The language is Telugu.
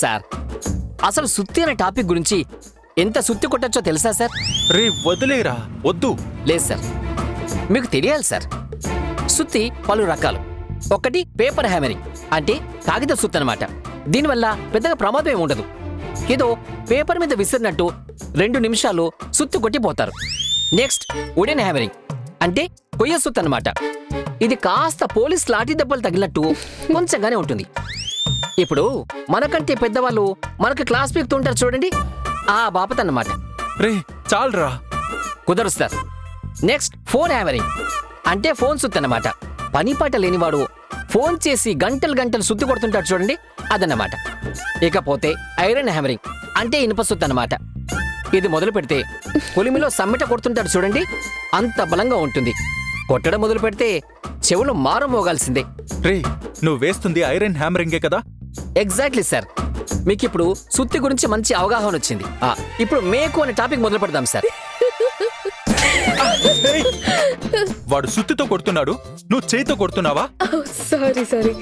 సార్ అసలు సుత్తి అనే టాపిక్ గురించి ఎంత సుత్తి కొట్టచ్చో తెలుసా సార్? రే వదిలేరా, వద్దు. లేదు సార్, మీకు తెలియాలి సార్. సుత్తి పలు రకాలు. ఒకటి పేపర్ హ్యామరింగ్, అంటే కాగిత సుత్తి అన్నమాట. దీనివల్ల పెద్దగా ప్రమాదం ఏమి ఉండదు. ఏదో పేపర్ మీద విసిరినట్టు 2 నిమిషాల్లో సుత్తి కొట్టిపోతారు. నెక్స్ట్ వుడెన్ హ్యామరింగ్, అంటే కొయ్య సుత్తి అన్నమాట. ఇది కాస్త పోలీస్ లాఠీ దెబ్బలు తగిలినట్టు కొంచెంగానే ఉంటుంది. ఇప్పుడు మనకంటే పెద్దవాళ్ళు మనకు క్లాస్ పీకుతుంటారు చూడండి, ఆ బాపత్ అన్నమాట. రే చాలరా. కుదరదు సార్. నెక్స్ట్ ఫోన్ హ్యామరింగ్, అంటే ఫోన్ సుత్తి అన్నమాట. పనిపాట లేనివాడు ఫోన్ చేసి గంటలు గంటలు సుత్తి కొడుతుంటాడు చూడండి, అదన్నమాట. ఇకపోతే ఐరన్ హ్యామరింగ్, అంటే ఇనుప సుత్తి అన్నమాట. ఇది మొదలు పెడితే కొలిమిలో సమ్మెట కొడుతుంటాడు చూడండి, అంత బలంగా ఉంటుంది. కొట్టడం మొదలు పెడితే చెవులు మారు మోగాల్సిందే. రే నువ్వు వేస్తుంది ఐరన్ హ్యామరింగే కదా? Exactly sir. మీకు ఇప్పుడు సుత్తి గురించి మంచి అవగాహన వచ్చింది. ఇప్పుడు మేకు అనే టాపిక్ మొదలు పెడదాం సార్. ఏయ్! వాడు సుత్తితో కొడుతున్నాడు, నువ్వు చేయితో కొడుతున్నావా? సారీ